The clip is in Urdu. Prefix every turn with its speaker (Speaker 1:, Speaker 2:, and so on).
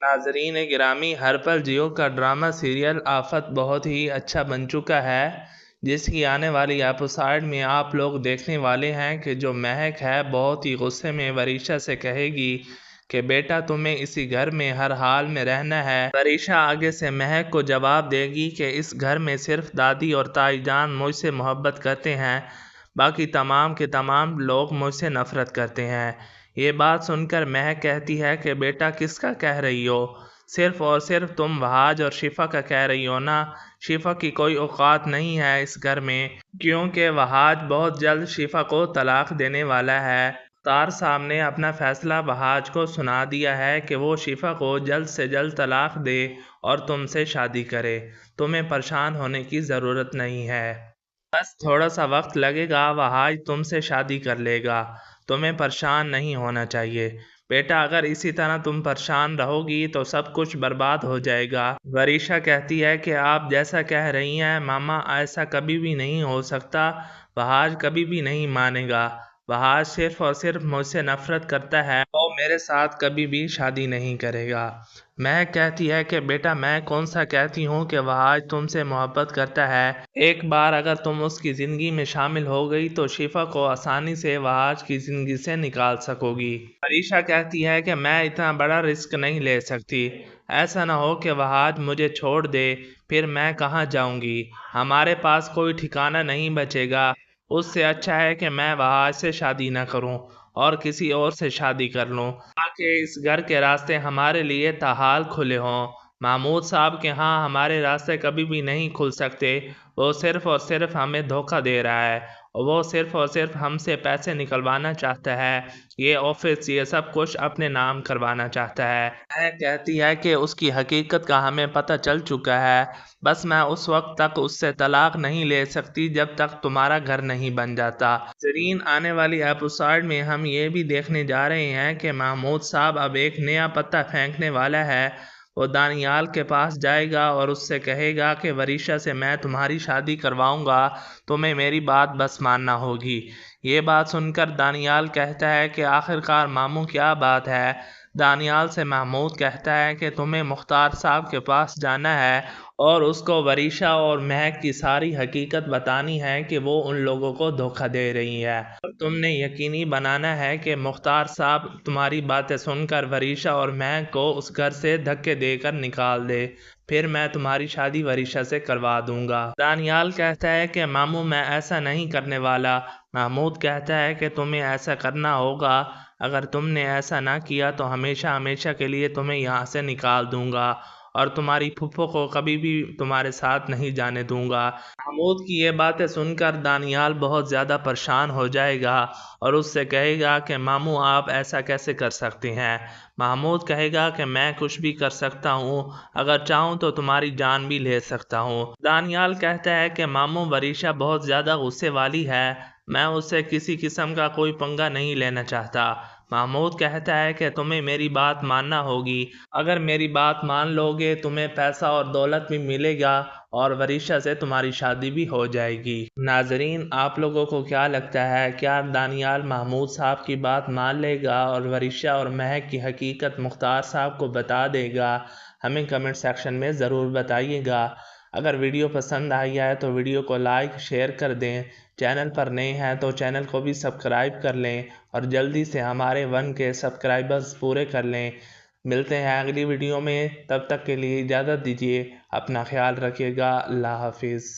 Speaker 1: ناظرین گرامی، ہر پل جیو کا ڈرامہ سیریل آفت بہت ہی اچھا بن چکا ہے، جس کی آنے والی ایپیسوڈ میں آپ لوگ دیکھنے والے ہیں کہ جو مہک ہے بہت ہی غصے میں وریشا سے کہے گی کہ بیٹا تمہیں اسی گھر میں ہر حال میں رہنا ہے۔ وریشا آگے سے مہک کو جواب دے گی کہ اس گھر میں صرف دادی اور تائی جان مجھ سے محبت کرتے ہیں، باقی تمام کے تمام لوگ مجھ سے نفرت کرتے ہیں۔ یہ بات سن کر مہک کہتی ہے کہ بیٹا کس کا کہہ رہی ہو؟ صرف اور صرف تم وہاج اور شفا کا کہہ رہی ہو نا؟ شفا کی کوئی اوقات نہیں ہے اس گھر میں، کیونکہ وہاج بہت جلد شفا کو طلاق دینے والا ہے۔ مختار صاحب نے اپنا فیصلہ وہاج کو سنا دیا ہے کہ وہ شفا کو جلد سے جلد طلاق دے اور تم سے شادی کرے۔ تمہیں پریشان ہونے کی ضرورت نہیں ہے، بس تھوڑا سا وقت لگے گا، وہاج تم سے شادی کر لے گا۔ تمہیں پریشان نہیں ہونا چاہیے بیٹا، اگر اسی طرح تم پریشان رہو گی تو سب کچھ برباد ہو جائے گا۔ وریشا کہتی ہے کہ آپ جیسا کہہ رہی ہیں ماما، ایسا کبھی بھی نہیں ہو سکتا، وہاج کبھی بھی نہیں مانے گا۔ وہاج صرف اور صرف مجھ سے نفرت کرتا ہے، وہ میرے ساتھ کبھی بھی شادی نہیں کرے گا۔ میں کہتی ہے کہ بیٹا میں کون سا کہتی ہوں کہ وہاج تم سے محبت کرتا ہے؟ ایک بار اگر تم اس کی زندگی میں شامل ہو گئی تو شفا کو آسانی سے وہاج کی زندگی سے نکال سکو گی۔ وریشا کہتی ہے کہ میں اتنا بڑا رسک نہیں لے سکتی، ایسا نہ ہو کہ وہاج مجھے چھوڑ دے، پھر میں کہاں جاؤں گی؟ ہمارے پاس کوئی ٹھکانہ نہیں بچے گا۔ اس سے اچھا ہے کہ میں وہاج سے شادی نہ کروں اور کسی اور سے شادی کر لوں، تاکہ اس گھر کے راستے ہمارے لیے تاحال کھلے ہوں۔ محمود صاحب کے ہاں ہمارے راستے کبھی بھی نہیں کھل سکتے، وہ صرف اور صرف ہمیں دھوکہ دے رہا ہے، وہ صرف اور صرف ہم سے پیسے نکلوانا چاہتا ہے، یہ آفس یہ سب کچھ اپنے نام کروانا چاہتا ہے۔ میں کہتی ہے کہ اس کی حقیقت کا ہمیں پتہ چل چکا ہے، بس میں اس وقت تک اس سے طلاق نہیں لے سکتی جب تک تمہارا گھر نہیں بن جاتا۔ ناظرین آنے والی ایپیسوڈ میں ہم یہ بھی دیکھنے جا رہے ہیں کہ محمود صاحب اب ایک نیا پتہ پھینکنے والا ہے۔ وہ دانیال کے پاس جائے گا اور اس سے کہے گا کہ وریشا سے میں تمہاری شادی کرواؤں گا، تمہیں میری بات بس ماننا ہوگی۔ یہ بات سن کر دانیال کہتا ہے کہ آخرکار ماموں کیا بات ہے؟ دانیال سے محمود کہتا ہے کہ تمہیں مختار صاحب کے پاس جانا ہے اور اس کو وریشا اور مہک کی ساری حقیقت بتانی ہے کہ وہ ان لوگوں کو دھوکہ دے رہی ہے، اور تم نے یقینی بنانا ہے کہ مختار صاحب تمہاری باتیں سن کر وریشا اور مہک کو اس گھر سے دھکے دے کر نکال دے، پھر میں تمہاری شادی وریشا سے کروا دوں گا۔ دانیال کہتا ہے کہ ماموں میں ایسا نہیں کرنے والا۔ محمود کہتا ہے کہ تمہیں ایسا کرنا ہوگا، اگر تم نے ایسا نہ کیا تو ہمیشہ ہمیشہ کے لیے تمہیں یہاں سے نکال دوں گا اور تمہاری پھپھو کو کبھی بھی تمہارے ساتھ نہیں جانے دوں گا۔ محمود کی یہ باتیں سن کر دانیال بہت زیادہ پریشان ہو جائے گا اور اس سے کہے گا کہ ماموں آپ ایسا کیسے کر سکتے ہیں؟ محمود کہے گا کہ میں کچھ بھی کر سکتا ہوں، اگر چاہوں تو تمہاری جان بھی لے سکتا ہوں۔ دانیال کہتا ہے کہ ماموں وریشا بہت زیادہ غصے والی ہے، میں اس سے کسی قسم کا کوئی پنگا نہیں لینا چاہتا۔ محمود کہتا ہے کہ تمہیں میری بات ماننا ہوگی، اگر میری بات مان لو گے تمہیں پیسہ اور دولت بھی ملے گا اور وریشا سے تمہاری شادی بھی ہو جائے گی۔ ناظرین آپ لوگوں کو کیا لگتا ہے، کیا دانیال محمود صاحب کی بات مان لے گا اور وریشا اور مہک کی حقیقت مختار صاحب کو بتا دے گا؟ ہمیں کمنٹ سیکشن میں ضرور بتائیے گا۔ اگر ویڈیو پسند آئی ہے تو ویڈیو کو لائک شیئر کر دیں، چینل پر نئے ہیں تو چینل کو بھی سبسکرائب کر لیں اور جلدی سے ہمارے 1 کے سبسکرائبرز پورے کر لیں۔ ملتے ہیں اگلی ویڈیو میں، تب تک کے لیے اجازت دیجیے، اپنا خیال رکھیے گا، اللہ حافظ۔